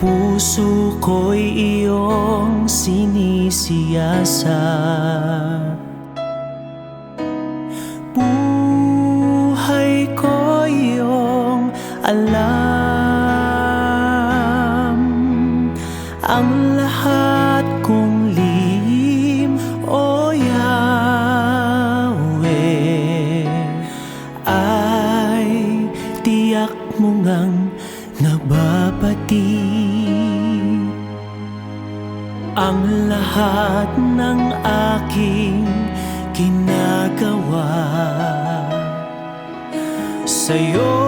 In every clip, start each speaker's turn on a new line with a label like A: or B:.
A: puso ko'y iyong sinisiyasat. Buhay ko iyong alam, ang lahat kong lihim, O Yahweh, ay tiyak mo ngang nababati. Ang lahat ng aking ginagawa sa'yo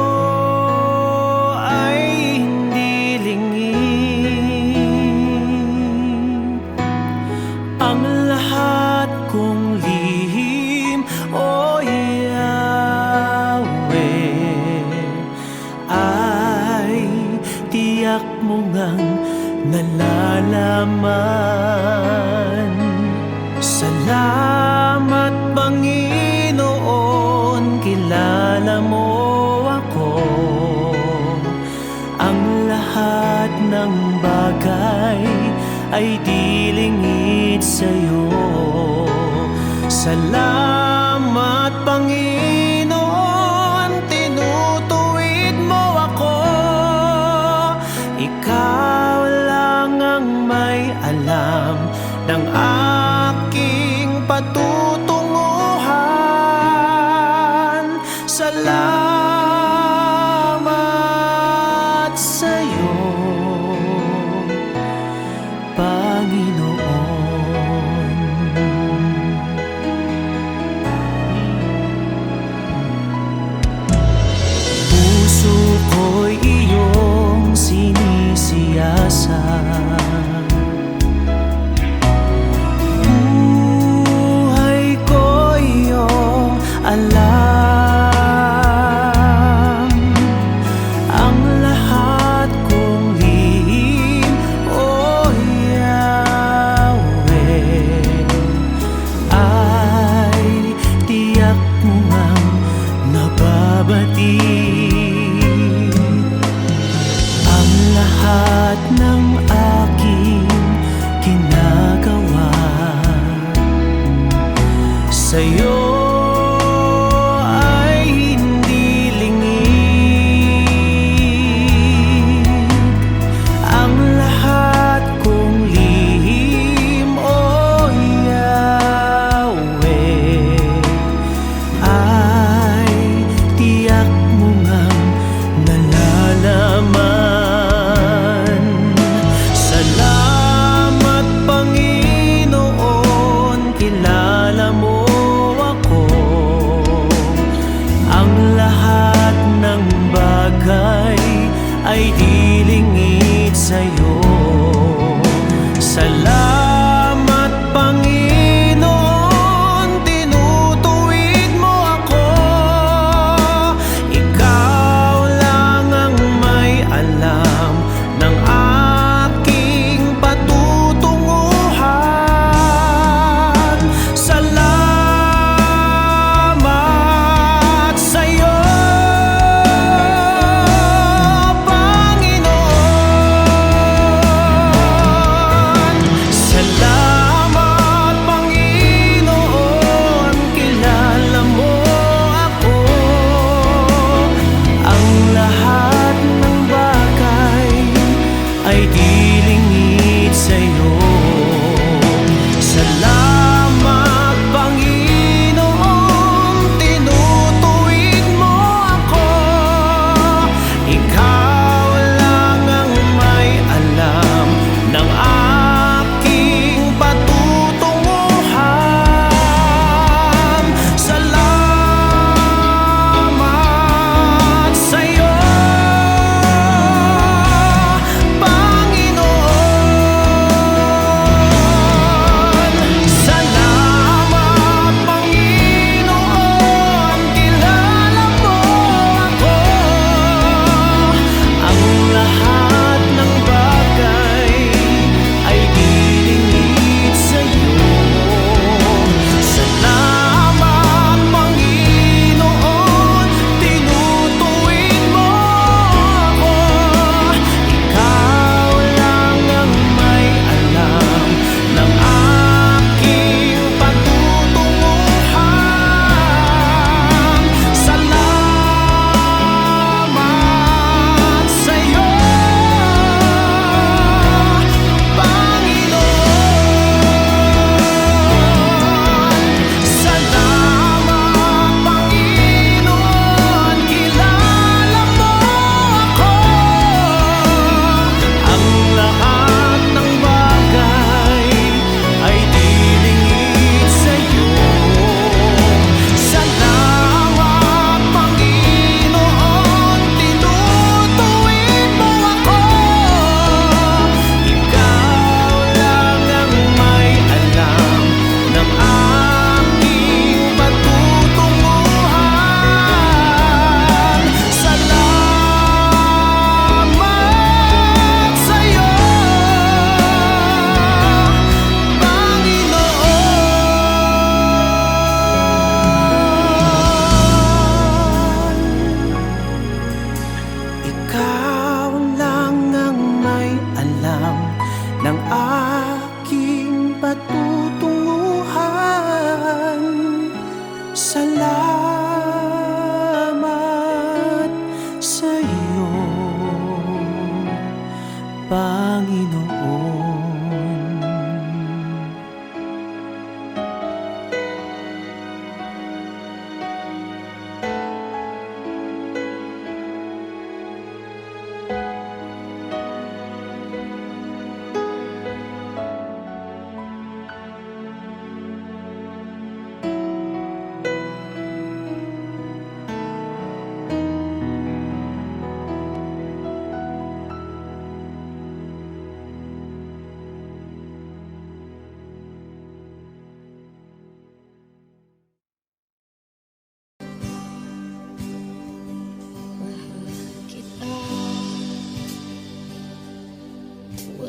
A: ay hindi lingid. Ang lahat kong lihim, O Yahweh, ay tiyak mo ngang nalalaman. Salamat, Panginoon, kilala mo ako. Ang lahat ng bagay ay di lingid sa'yo. Salamat, Panginoon, tinutuwid mo ako. Ikaw lang ang may alam ng aking patutunguhan. Salamat sa'yo, Panginoon. Puso ko'y iyong sinisiyasat. Alam, ang lahat kong lihim, O Yahweh, ay tiyak mo ngang nababati. Ang lahat ng aking ginagawa sa'yo mo nga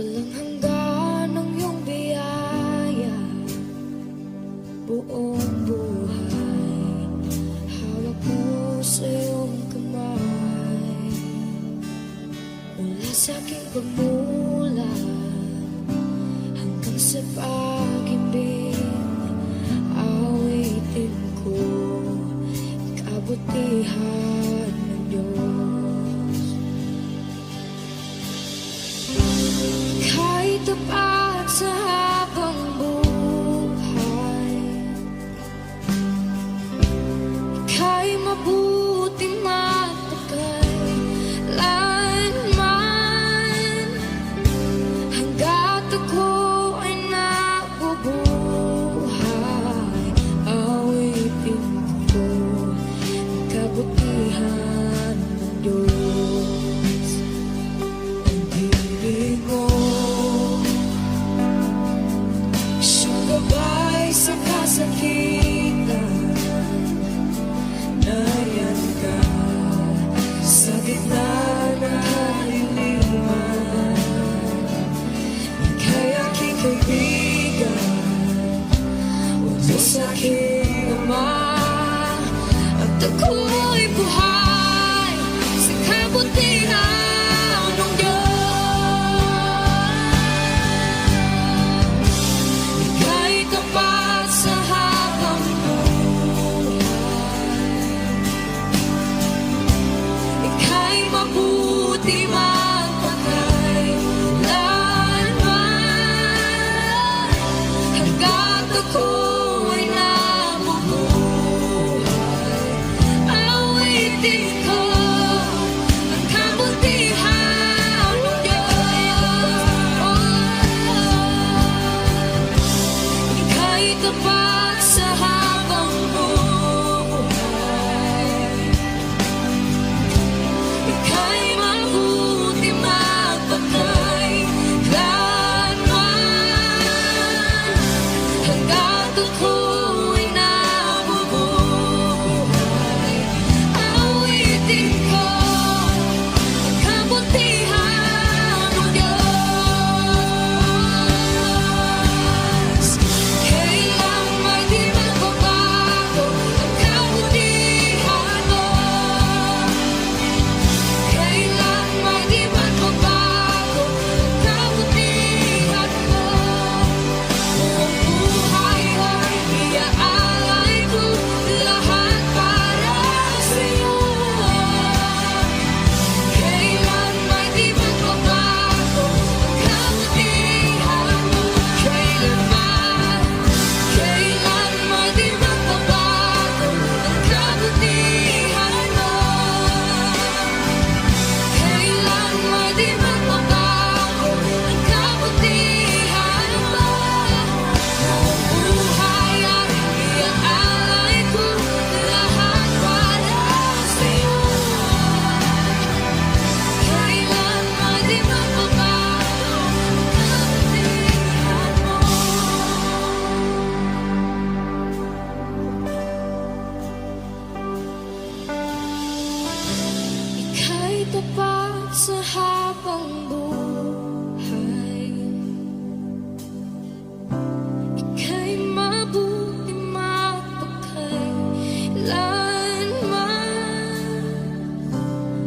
B: Walang hanggan ang iyong biyaya, buong buhay hawak mo sa iyong kamay. Mula sa aking pagmulat hanggang sa pag-ibig, awitin ko kabutihan ng Diyos. Ika'y tapat sa habang buhay, ika'y mabuti matagal lanman. Hanggat ako ay nabubuhay, awitin ko ang kabutihan ng Diyos. Ang ibig mo, siyang gabay sa kasakitan. Nariyan ka sa gitna ng kaliliman. Ika'y aking kaibigan, Diyos aking Ama, at ako'y buhay sa kabutihan ng Diyos. Ika'y tapat sa habang buhay, ika'y mabuti magpakay lanman. Hanggat ako ay nabubuhay, awitin ko ang kabutihan ng Diyos. Ika'y tapat sa habang buhay, ika'y mabuti magpakay lanman. Hanggat ako'y nabubuhay, awitin ko ang kabutihan ng Diyos. Kailang may di magbabago ang kabutihan mo, kailang may di magbabago ang kabutihan mo. Buong buhay ay iaalay ko lahat para sa'yo. Kailan may di magbabago ang kabutihan mo, kailan may di magbabago ang kabutihan mo, kailan may di magbabago ang kabutihan mo. Buong buhay ay iaalay ko lahat para sa'yo. Kailan may di magbabago ang kabutihan mo. Ika'y tapat sa habang buhay, ika'y mabuti magpakailanman.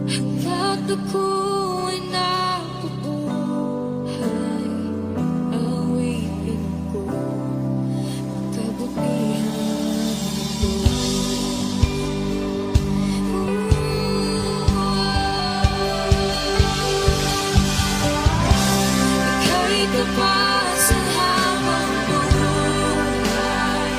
B: Hanggat ako'y nabubuhay, awitin ko ang kabutihan ng Ika'y tapat sa habang buhay,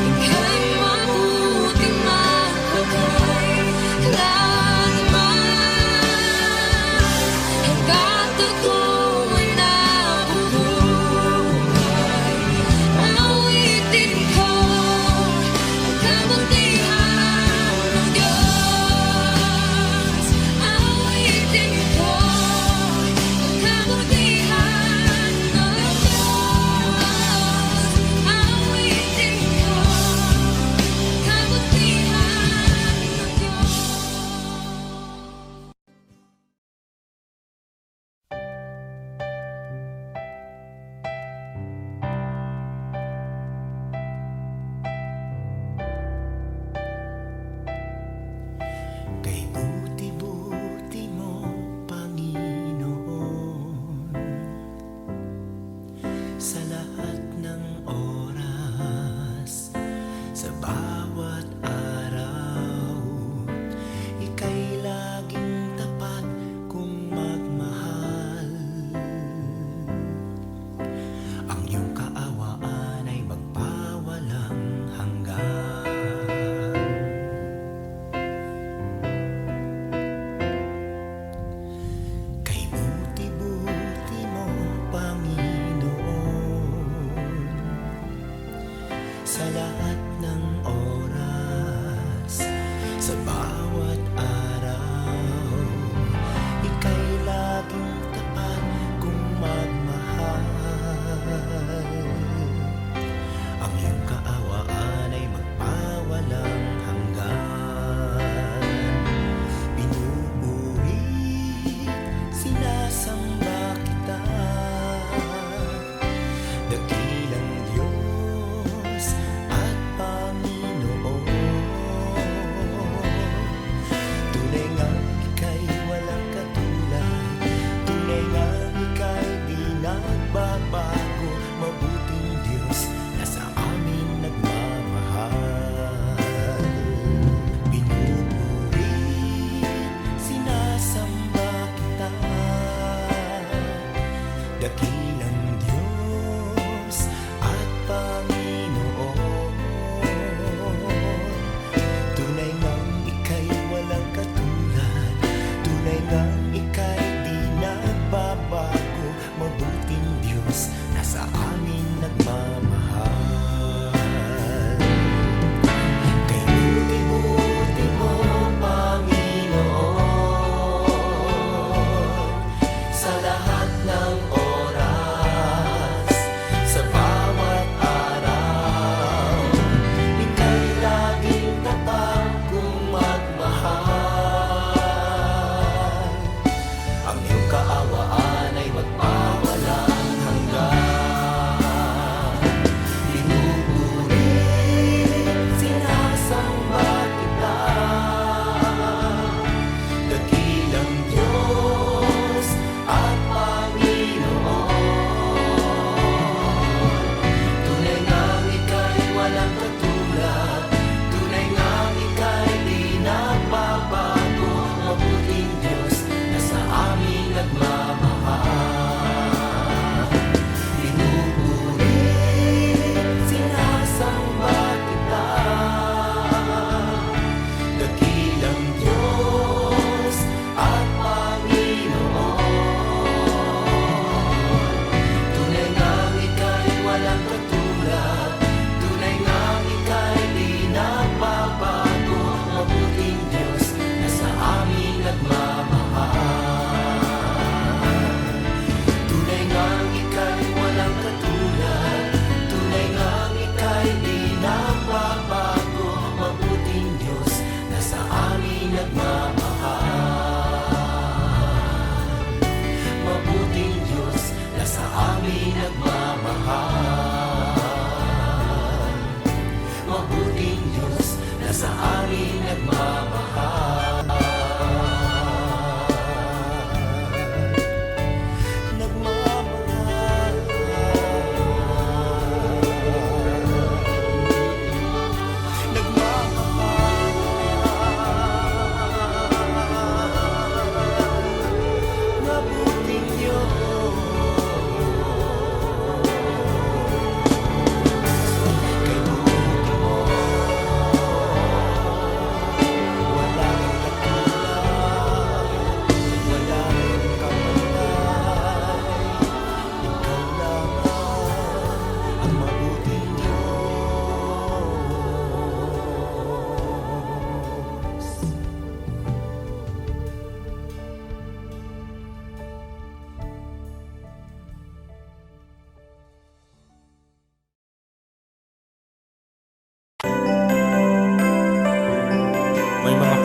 B: ika'y mabuti magpakailanman.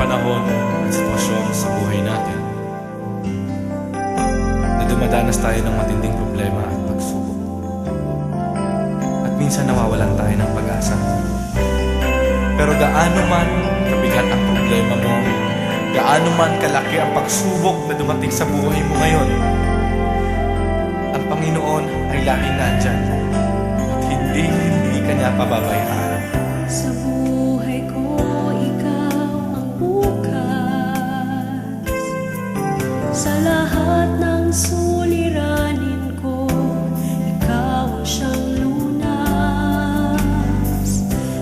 C: panahon at sitwasyon sa buhay natin na dumadanas tayo ng matinding problema at pagsubok. At minsan nawawalan tayo ng pag-asa. Pero gaano man kabigat ang problema mo, gaano man kalaki ang pagsubok na dumating sa buhay mo ngayon, ang Panginoon ay laging nandyan at hindi ka niya pababayaan.
B: Sa buhay ko, ikaw ang bukas. Sa lahat ng suliranin ko, ikaw ang siyang lunas.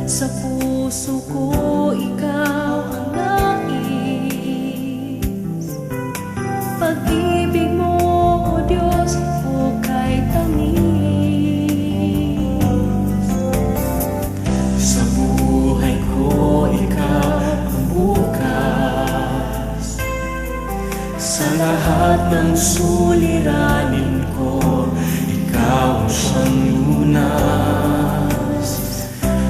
B: Sa puso ko, ikaw ang nais. Pag-ibig mo, O Diyos, hukay tamis.
A: Sa buhay ko, ikaw ang bukas. Sa lahat ng suliranin ko, ikaw ang siyang lunas.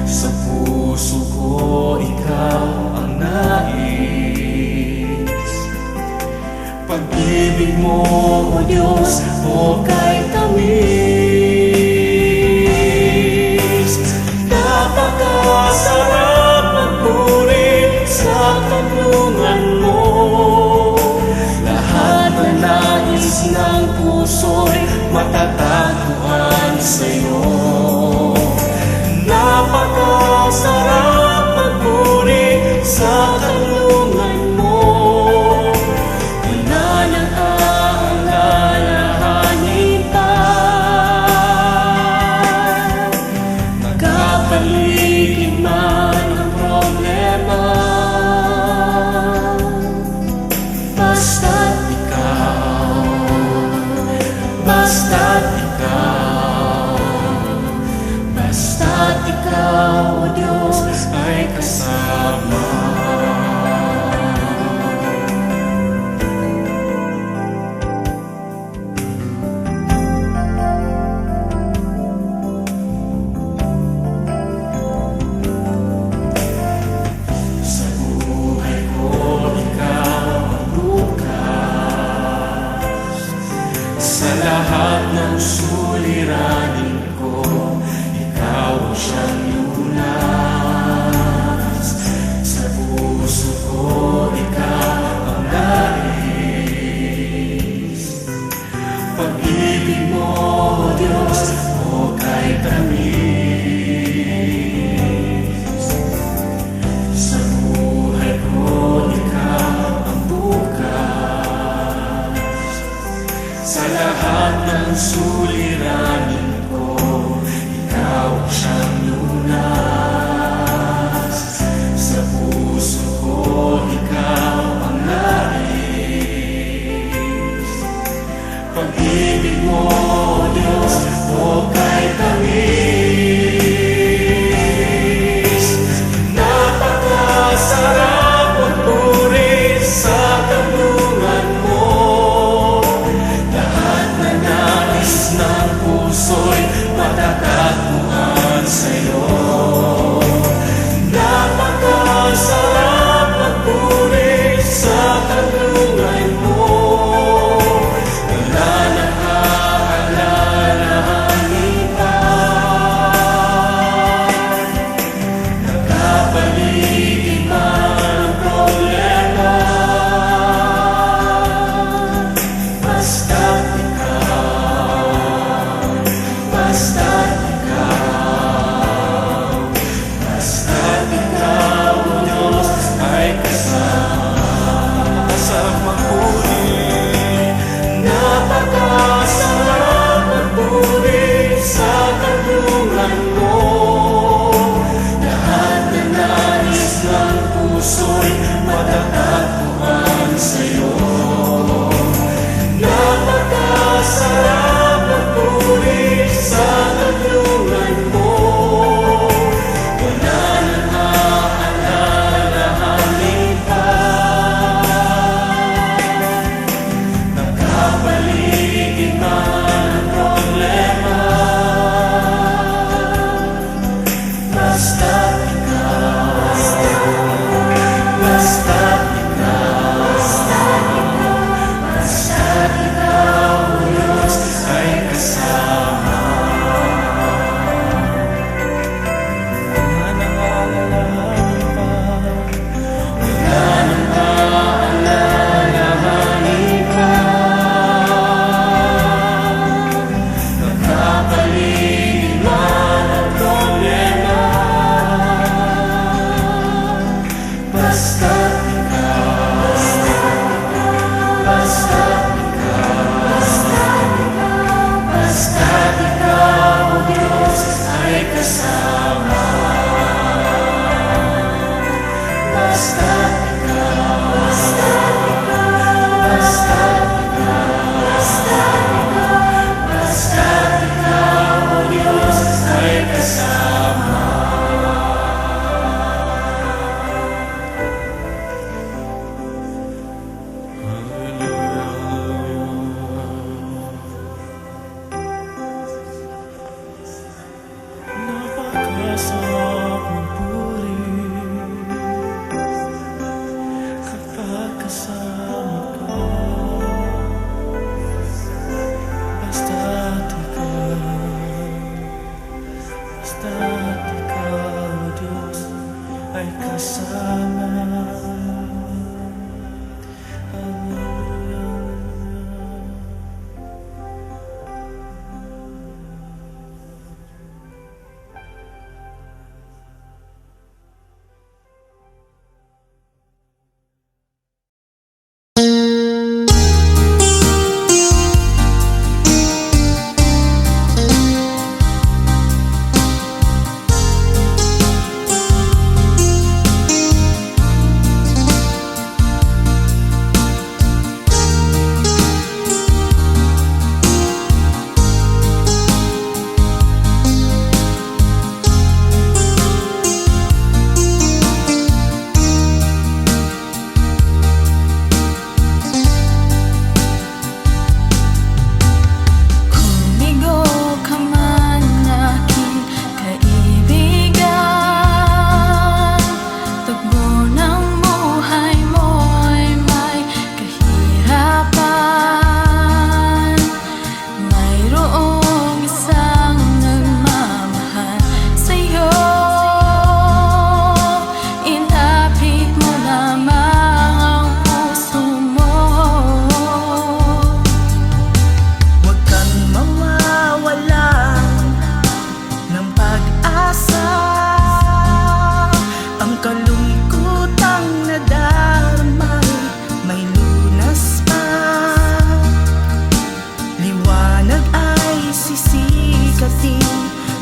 A: Sa puso ko, ikaw ang nais. Pag-ibig mo, O Diyos, hukay tamis. Napakasarap magpuri sa kanlungan mo. Lahat na nais ng puso'y matatagpuan sa'yo. Napakasarap magpuri sa kanlungan mo. Wala nang aalalahanin pa. Magkapaligid man ang problema, basta't ikaw, basta't ikaw, basta't ikaw, O Diyos, ay kasama. Sa buhay ko, ikaw ang bukas. Sa lahat ng suliranin ko, ikaw ang siyang lunas. Sa puso ko, ikaw ang nais. Pag-ibig mo, O Diyos, hukay tamis. Sa buhay ko, ikaw ang bukas. Sa lahat ng suliranin ko, ikaw ang siyang lunas. Sa puso ko, ikaw ang nais. Pag-ibig mo, O Diyos, hukay tamis. Napakasarap magpuri sa kanlungan mo. Lahat na nais ng puso'y matatagpuan sa'yo. Napakasarap magpuri sa kanlungan mo. Wala nang aalalahanin pa. Nagkapaligid man ang problema, basta't ikaw, basta't ikaw, basta't ikaw, O Diyos, ay kasama sa magpuri. Napakasarap magpuri sa kanlungan mo. Lahat na nais ng puso'y matatagpuan sa'yo. Napakasarap magpuri sa kanlungan mo. Wala nang aalalahanin pa. Nagkapaligid man ang problema, basta't ikaw, basta't ay kasama.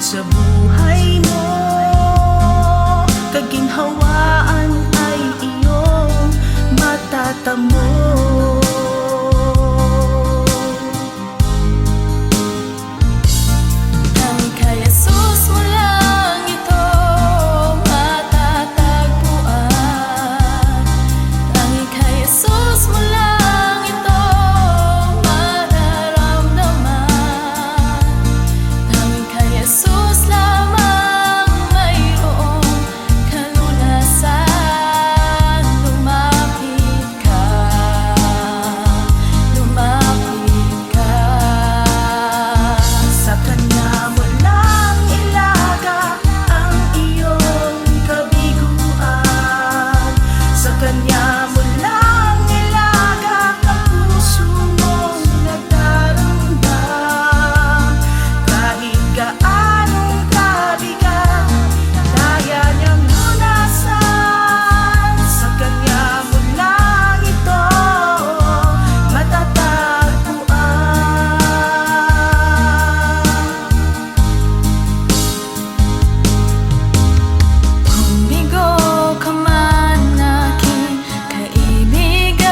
A: Sa buhay mo, kaginhawaan ay iyong matatamo.
B: Tanging kay Jesus mo lang ito matatagpuan. Tanging kay Jesus mo lang ito mararamdaman. Tanging kay Jesus lamang mayroong kalunasan. Lumapit ka, lumapit ka.
A: Sa Kanya mo lang ilaga ang iyong kabiguan. Sa Kanya mo lang ilaga ang puso mong nagdaramdam. Kahit gaanong kabigat, kaya niyang lunasan. Sa Kanya mo lang ito matatagpuan.
B: Kung bigo ka man aking kaibigan,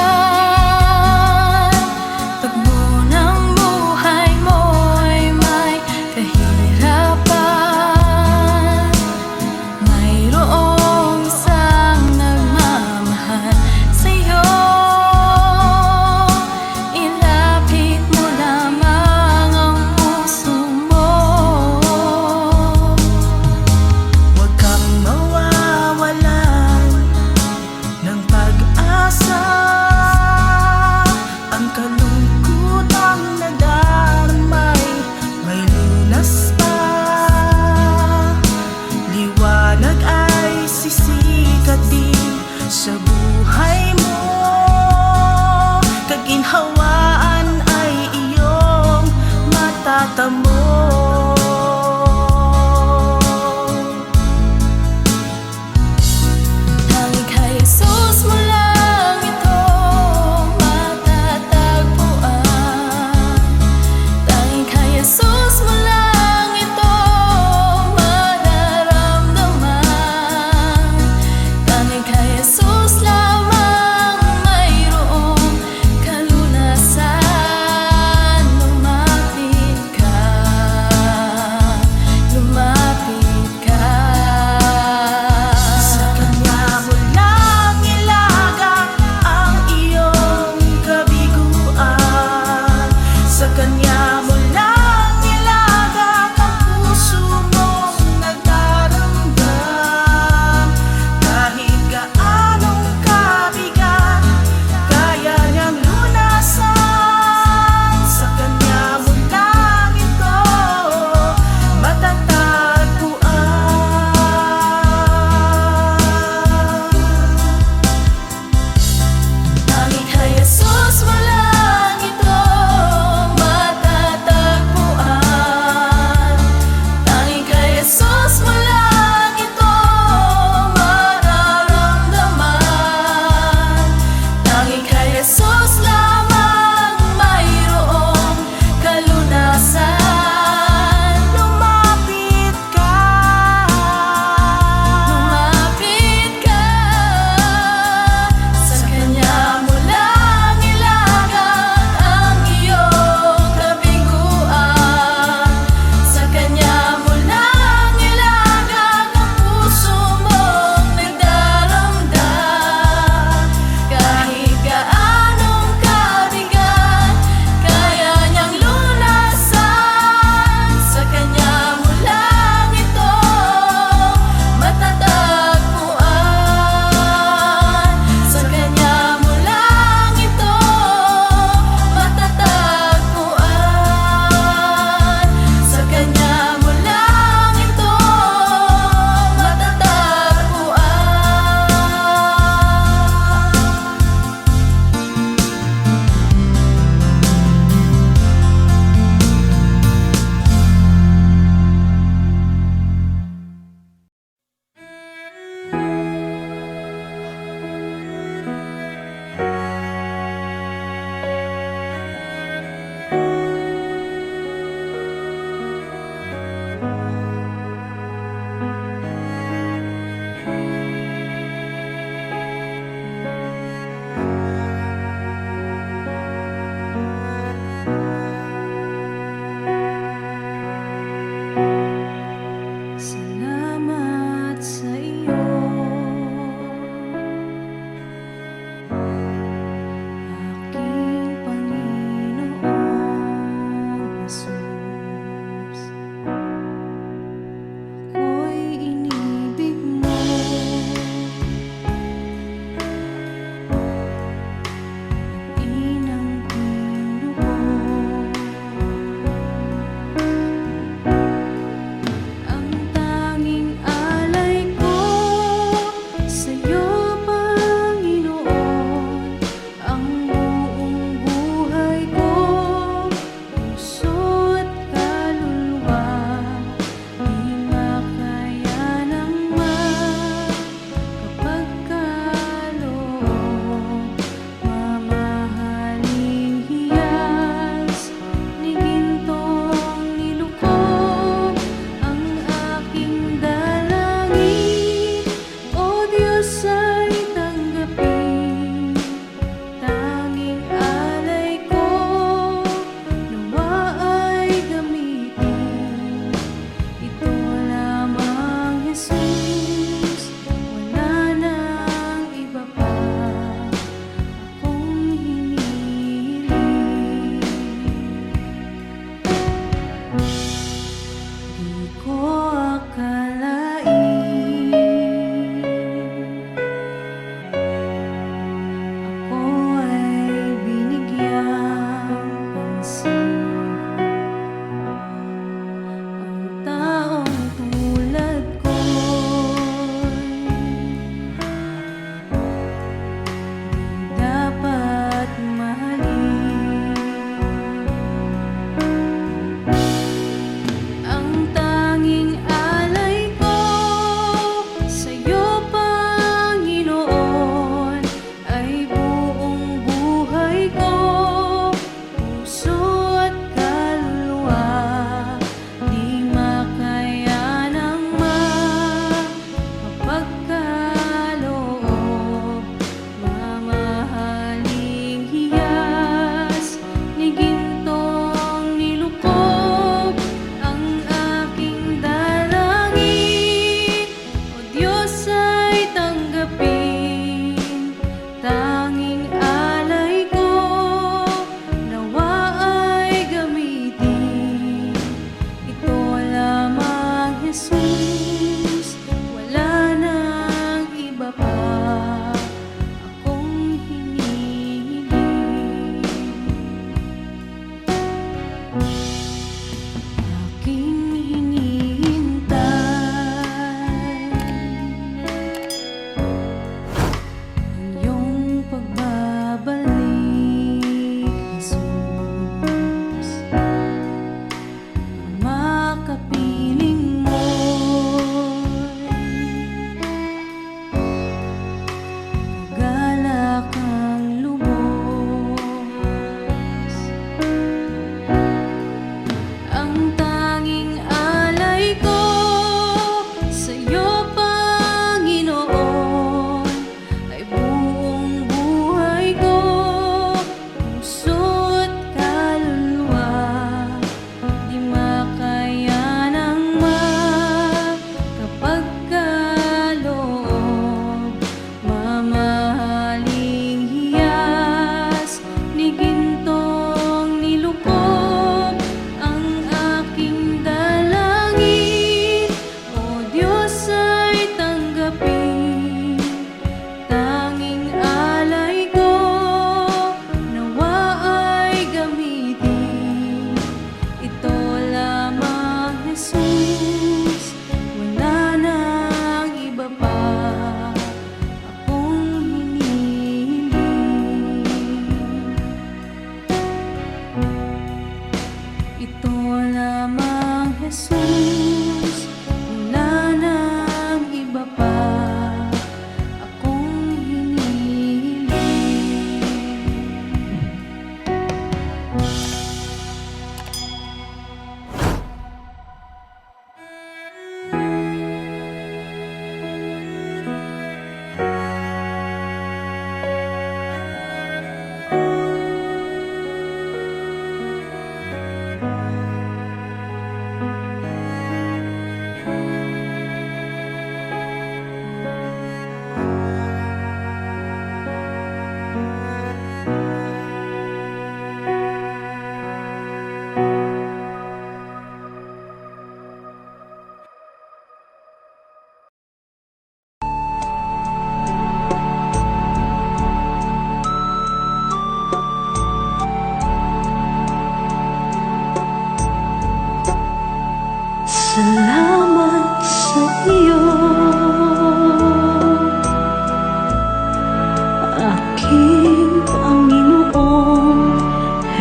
B: takbo ng buhay mo'y may kahirapan. Mayroong isang nagmamahal sa'yo. Ilapit mo lamang ang puso mo.
A: Huwag kang mawawalan ng pag-asa. Ang kalungkutang nadarmay, may lunas pa. Liwanag ay sisikat din sa buhay mo. Kaginhawaan ay iyong matatamo.
B: Tanging kay Jesus mo lang ito matatagpuan. Tanging kay Jesus mo lang ito mararamdaman. Tanging kay Jesus lang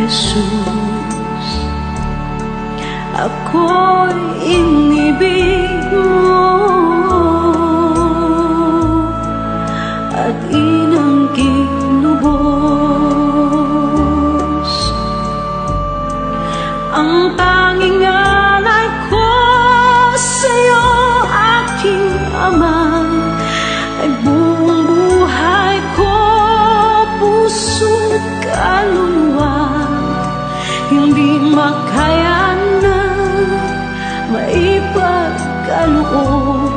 A: Jesus. Ako'y inibig mo at inangkin lubos. Ang tanging alay ko sa'yo, aking Ama, ay buong buhay ko, puso't kaluluwa. Hindi makaya na maipagkaloob,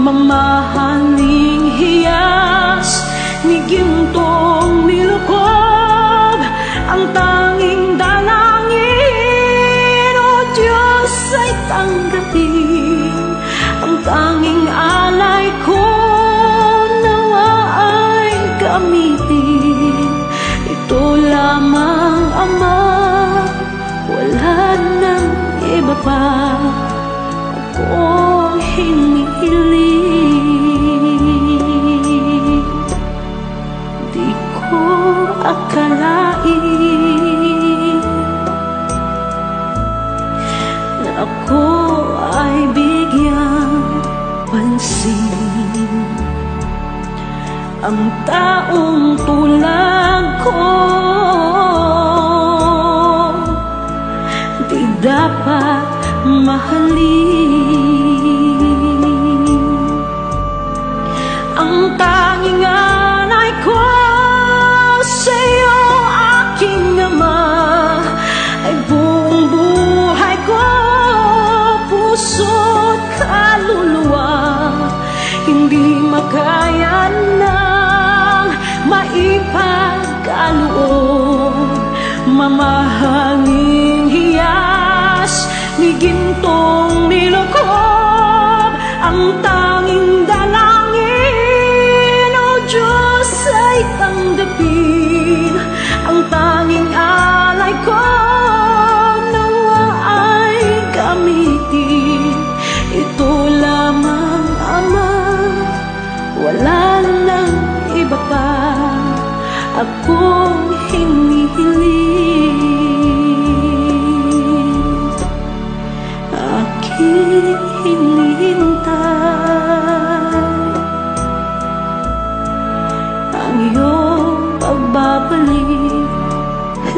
A: mamahaling hiyas ni gintong nilukob. Ang tanging dalangin, O Diyos, ay tanggapin. Ang tanging alay ko, nawa ay gamitin. Ito lamang, Ama, wala nang iba pa akong hinihiling. Di ko akalain na ako ay bigyang pansin. Ang taong tulad ko di dapat mahalin. Ang tanging alay ko sa'yo, aking Ama, ay buong buhay ko, puso't kaluluwa. Hindi makaya nang maipagkaloob, mamahaling hiyas ni gintong nilukob. Ang tanging dalangin, O Diyos, ay tanggapin. Ang tanging alay ko, nawa ay gamitin. Ito lamang, Ama, wala nang iba pa akong hinihiling. Aking hinihintay ang iyong pagbabalik,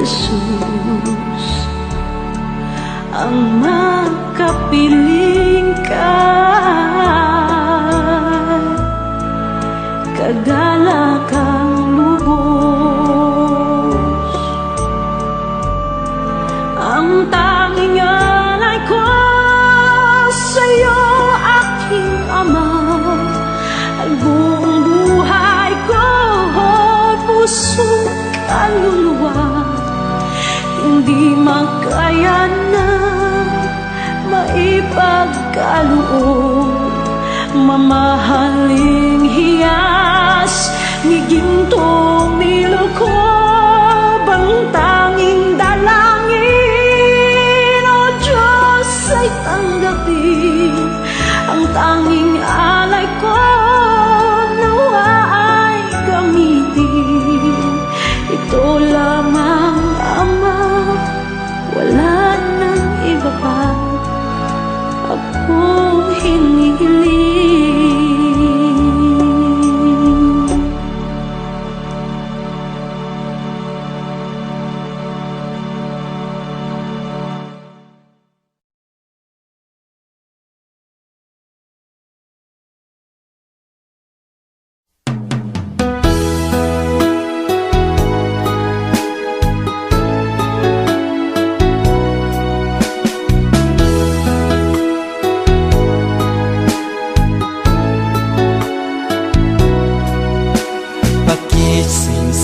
A: Jesus. Ang makapiling ka, kagalakang lubos. Ang tanging alay ko sa'yo, aking Ama, ay buong buhay ko, puso't kaluluwa. Hindi makaya na maipagkaloob, mamahaling hiyas ni gintong nilukob. Ang tanging dalangin, O Diyos, ay tanggapin. Ang tanging alay ko, nawa ay gamitin. Ito lamang, Ama, wala nang iba pa akong hinihiling.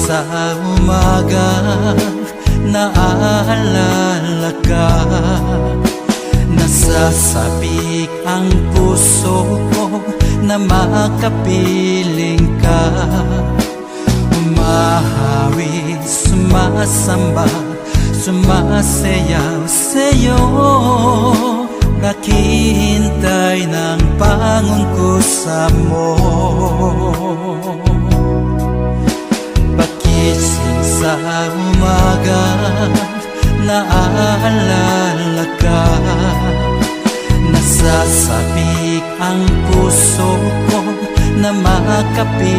D: Sa umaga, naaalala ka. Nasasabik ang puso ko na makapiling ka. Umahawi, sumasamba, sumasayaw sa'yo. Naghihintay ng pangungkusa mo. Pagising sa umaga,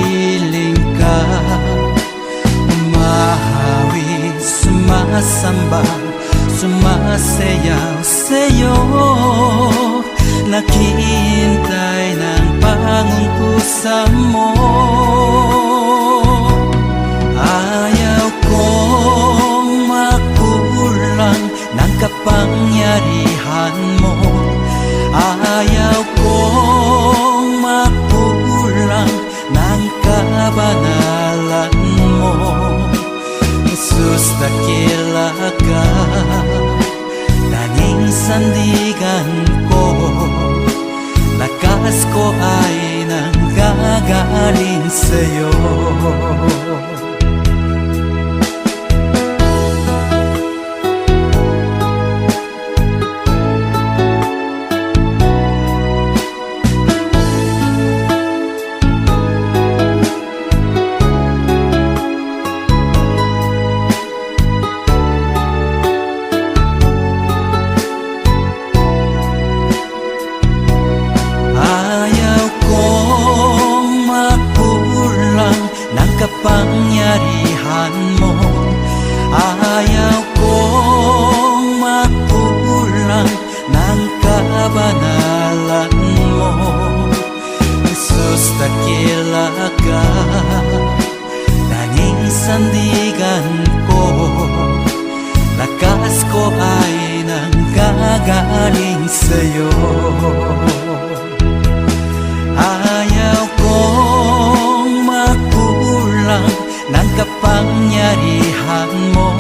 D: piling ka, umahawi, sumasamba, sumasayaw sa'yo. Naghihintay ng pangungkusan mo. Ayaw kong makulang ng kapangyarihan mo. Ayaw kong makulang ng kabanalan mo. Jesus, dakila ka, tanging sandigan ko. Lakas ko ay nanggagaling sa'yo. Kapangyarihan mo, ayaw kong makulang ng kabanalan mo. Jesus, dakila ka, tanging sandigan ko. Lakas ko ay nanggagaling sa'yo. Ayaw kong makulang ng kapangyarihan mo.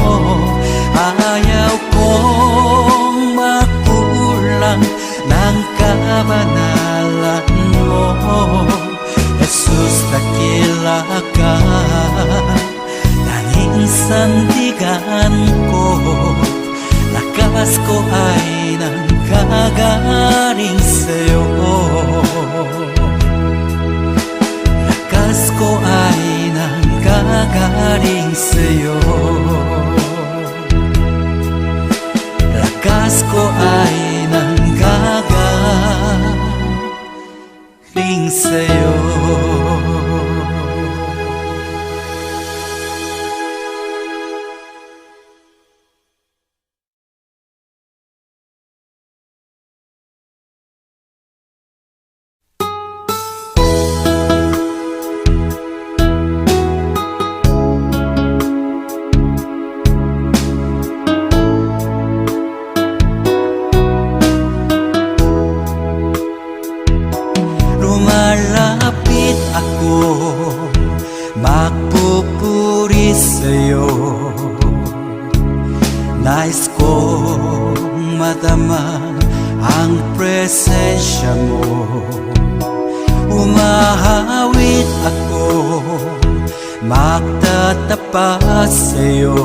D: Ayaw kong makulang ng kabanalan mo. Jesus, dakila ka, tanging sandigan ko. Lakas ko ay nanggagaling sa'yo. Lakas ko ay nanggagaling sa'yo. Lakas ko ay nanggagaling sa'yo. Lumalapit ako, magpupuri sa'yo. Nais kong madama ang presensya mo. Umahawit ako, magtatapat sa'yo.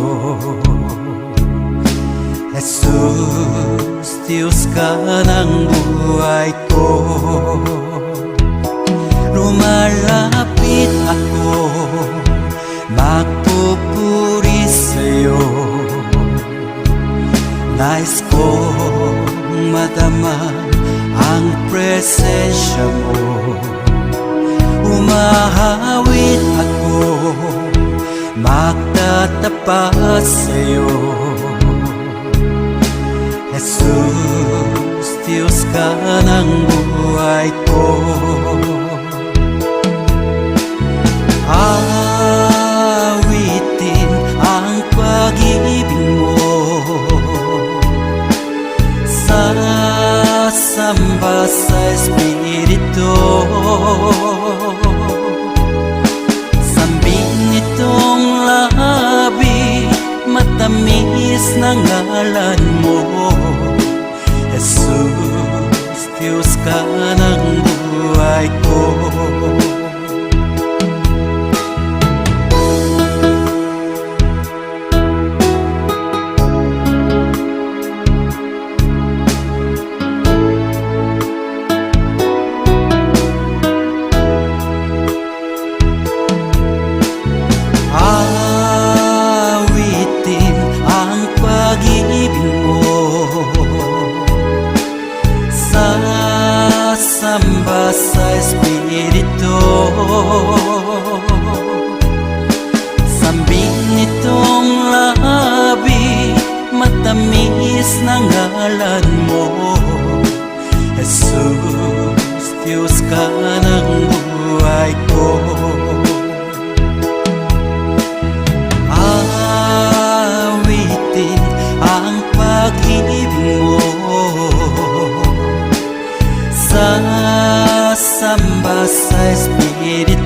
D: Jesus, Diyos ka ng buhay ko. Lumalapit ako, magpupuri sa'yo. Nais kong madama ang presensya mo. Umahawit ako, magtatapat sa'yo. Jesus, Diyos ka ng buhay ko. Awitin ang pag-ibig mo, sasamba sa Espiritu. Sambin nitong labi, matamis na ngalan mo. Jesus, Diyos ka ng buhay ko. Awitin ang pag-ibig mo, sasamba sa Espiritu.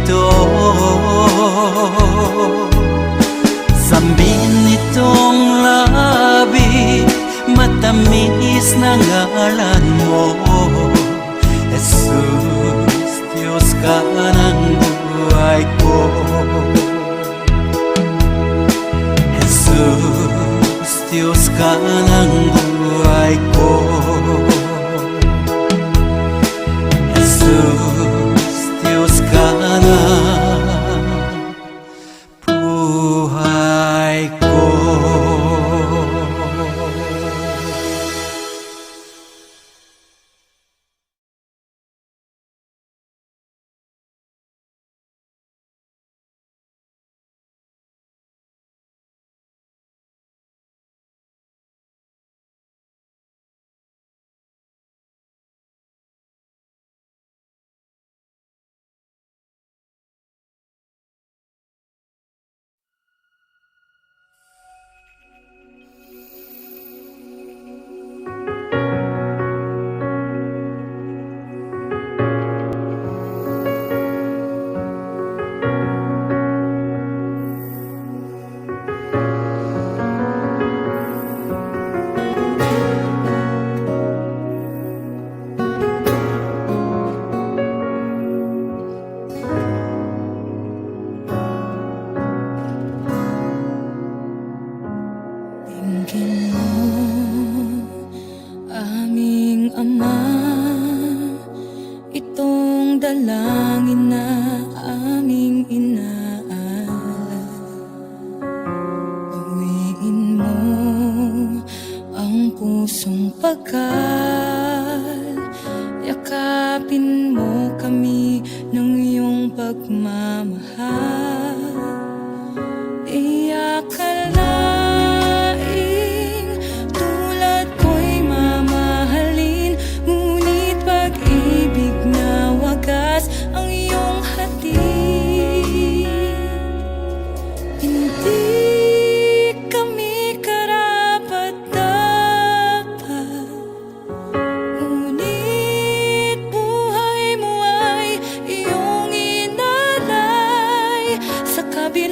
D: ito. Sambin nitong labi, matamis na ngalan mo. Jesus, Diyos ka ng buhay ko. Jesus, Diyos ka ng buhay ko. Jesus, Diyos ka ng buhay ko.
B: Tingin mo, aming Ama, itong dalangin na aming inaalay. Tuwiin mo ang pusong pagkal, yakapin mo kami ng iyong pagmamahal. Di akalaing tulad ko'y mamahalin, ngunit pag-ibig na wagas ang iyong hatid. Hindi kami karapat-dapat, ngunit buhay mo ay iyong inalay sa kabila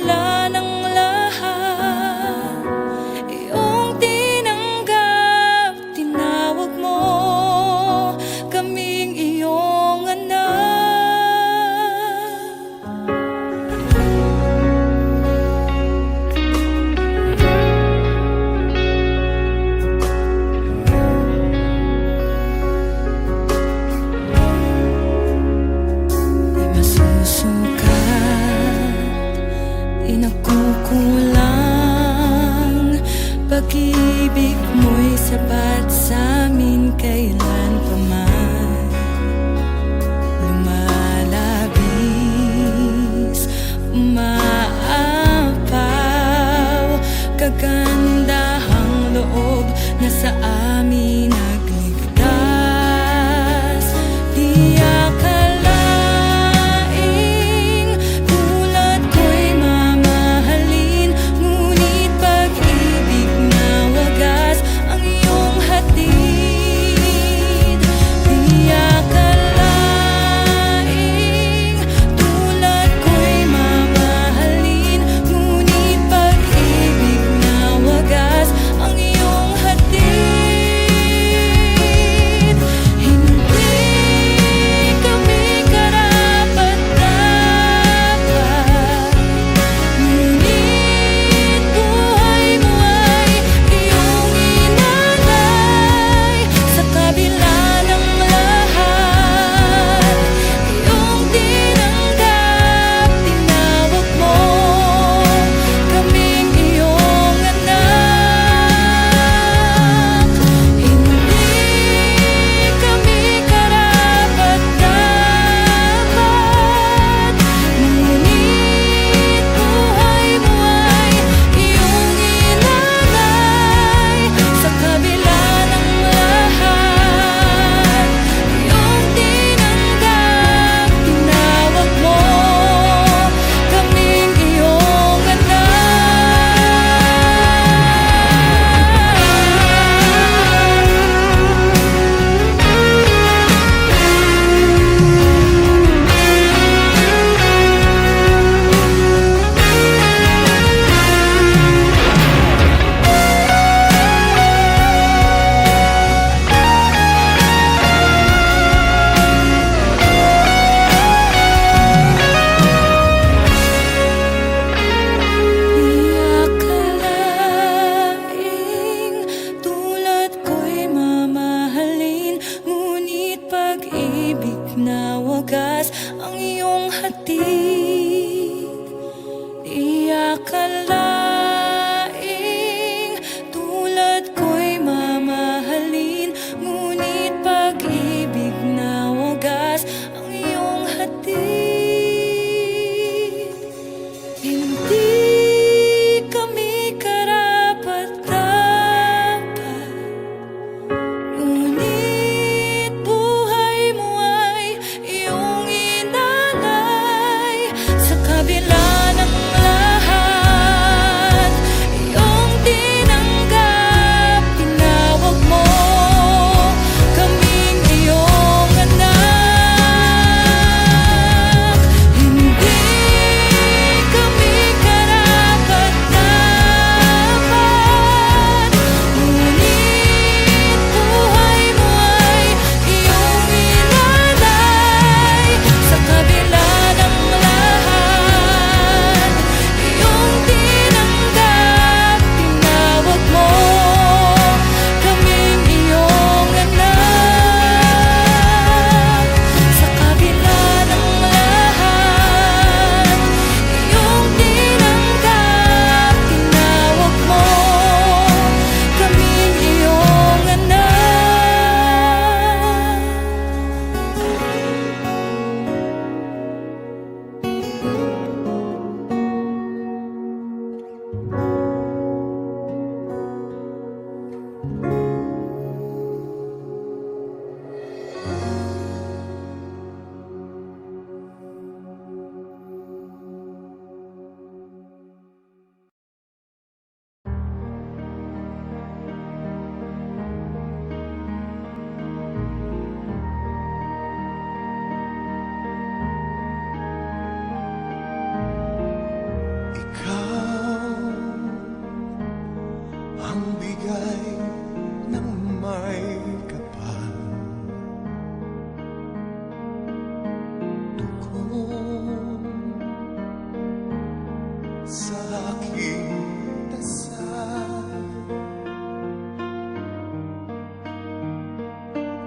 E: sa aking dasal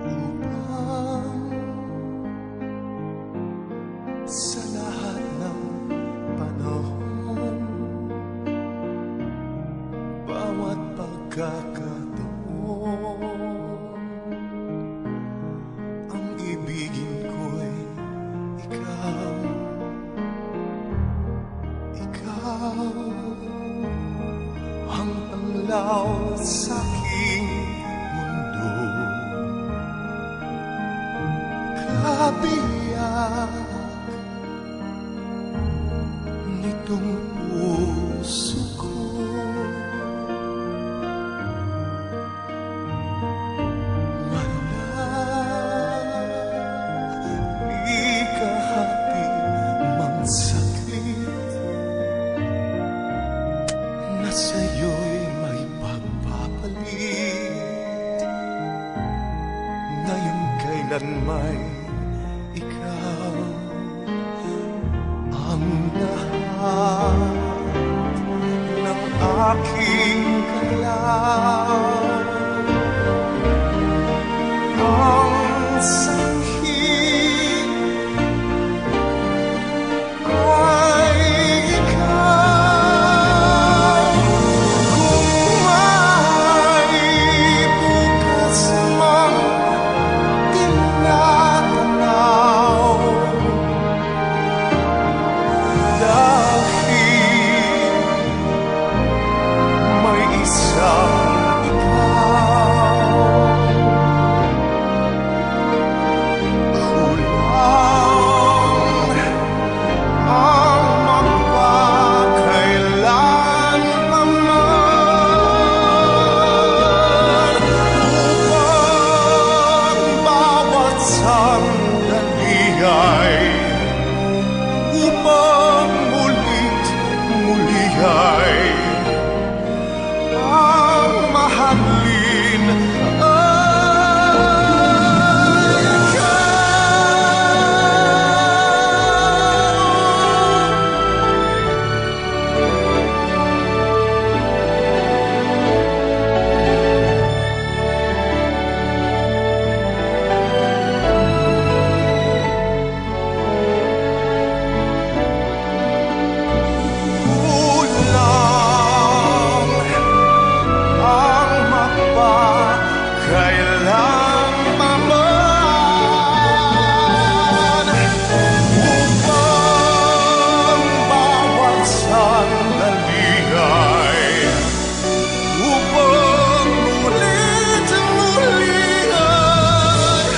E: upang sa lahat ng panahon, bawat pagkakataon, ang ibigin ko'y ikaw. Ikaw ang panlaw sa aking mundo, kabiyak nitong puso ko. Wala ikahati mang saglit na sa'yo'y may pagpapalit, ngayon kailan may ikaw ang lahat ng aking galaw. Ang sanhi ay ikaw. Kung may bukas mang tinatanaw, dahil may isang ikaw. Kulang ang magpakailanman upang bawat sandali ay upang mulit muli ay ang mahalin ay kulang ang mapakailanman upang bawat sandali ay upang mulit muli ay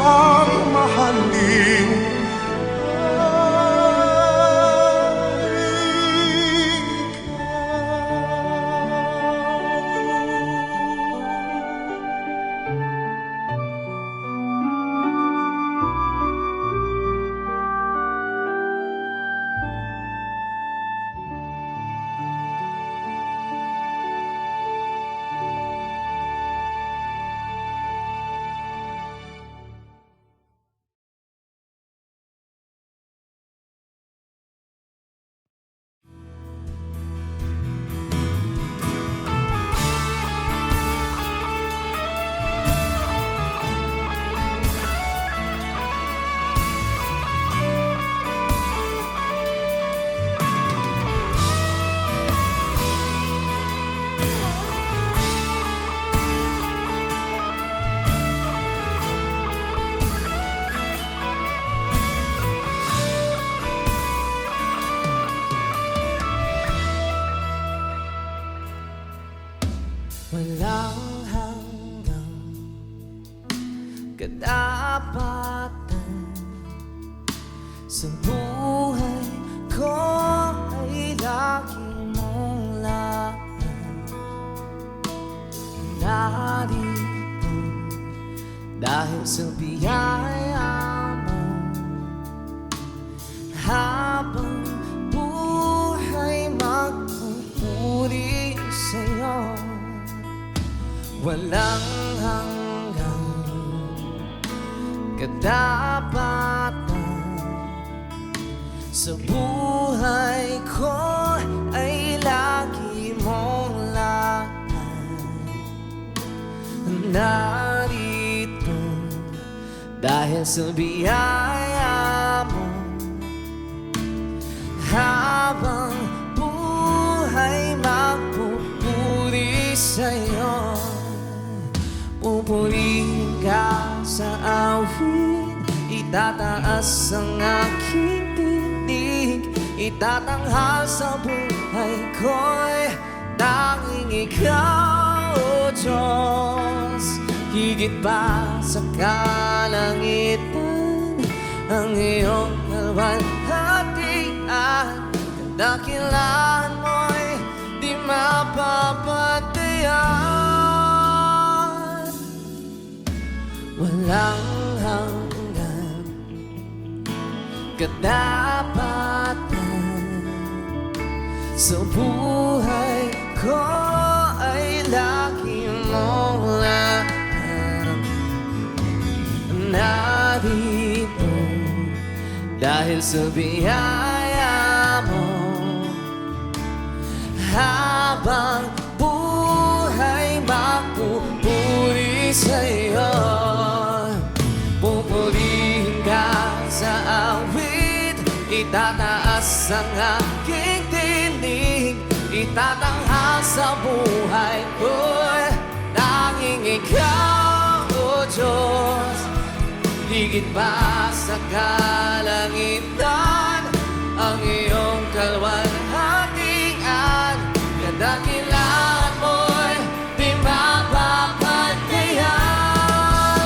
E: ang mahalin
A: Walang hanggang katapatan sa buhay ko ay lagi mong laban. Narito dahil sa biyaya mo, habang buhay magpupuri sa'yo. Walang hanggang katapatan sa buhay ko.
F: narito dahil sa biyaya mo. Habang buhay magpupuri sa'yo, pupurihin ka sa awit, itataas ang aking tinig, itatanghal sa buhay ko'y tanging ikaw, O Diyos. Higit pa sa kalangitan ang iyong kalwalhatian, dakilaan mo'y di mapapatayan. Walang hanggan katapatan sa buhay ko ay lagi mong lahat. Narito dahil sa biyaya mo, habang buhay magpupuri sa'yo, pupurihin ka sa awit, itataas ang aking tinig, itatanghal sa buhay ko'y tanging ikaw, O Diyos. Higit pa sa kalangitan ang iyong kalwalhatian, kadakilaan mo'y di mapapatayan.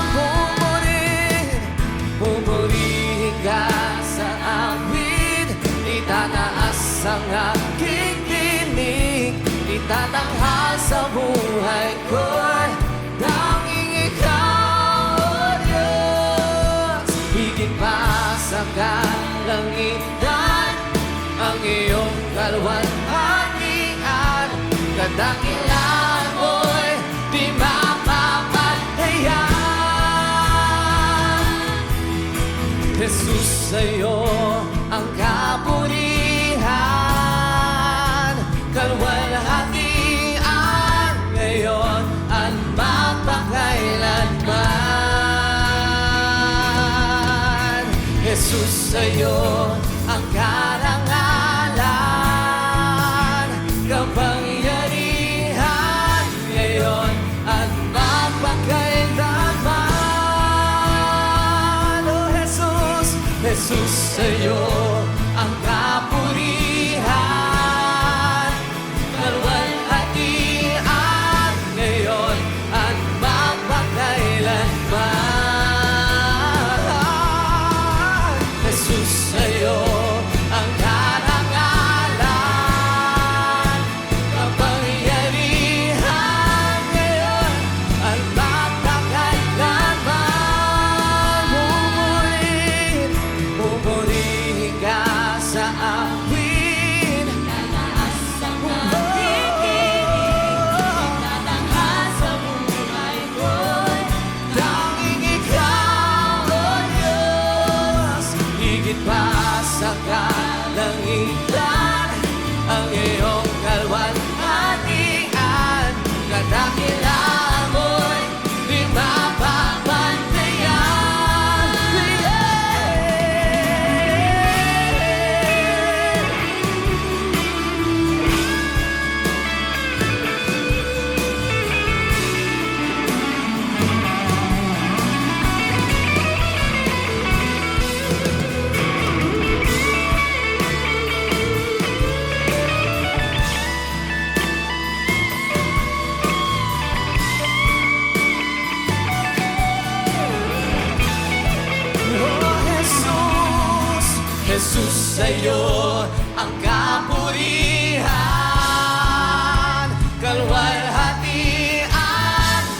F: Pupurihin ka sa awit, itataas ang aking tinig, itatanghal sa buhay ko'y tanging ikaw, O Diyos. Higit pa sa kalangitan ang iyong kalwalhatian, kadakilaan mo'y di mapapatayan. Jesus, sa'yo ang kapurihan, kalwalhatian ngayon at magpakailanman. Jesus, sa'yo ang karangalan, kapangyarihan ngayon at magpakailanman. Oh Jesus, Jesus, sa'yo ang kapurihan, kalwalhatian ngayon at magpakailanman. Jesus, sa'yo ang karangalan, kapangyarihan ngayon at magpakailanman. Pupurihin ka sa awit, itataas ang aking tinig, itatanghal sa buhay ko'y tanging ikaw, O Diyos. Higit pa sa kalangitan ang iyong kalwalhatian, kadakilaan mo'y di mapapatayan. Oh Jesus, Jesus, sa'yo ang kapurihan, kalwalhatian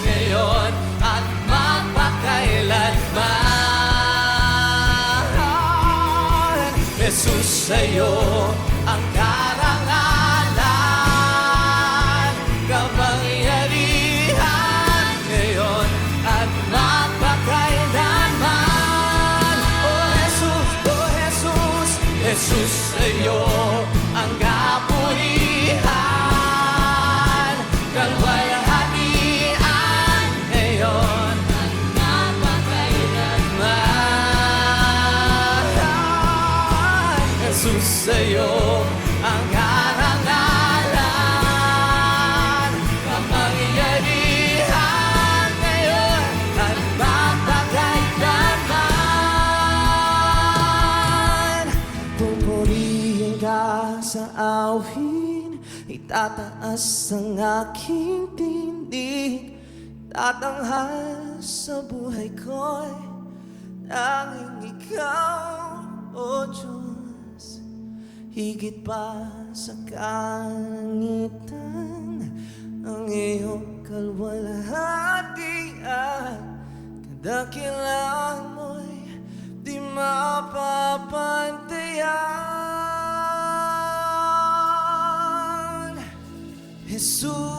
F: ngayon at magpakailanman. Jesus, sa'yo ang karangalan, kapangyarihan ngayon at magpakailanman. Oh Jesus, Jesus, sa'yo ang kapurihan, kalwalhatian ngayon sa'yo ang karangalan, kapangyarihan ngayon at mapagkailanman. Pupurihin ka sa awin, itataas ang aking tindig, tatanghal sa buhay ko'y tanging ikaw, O Diyos. Higit pa sa kalangitan ang iyong kalwalhatian, kadakilaan mo'y di mapapantayan. Jesus.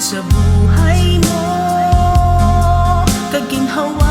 A: Sa buhay mo, kaginhawa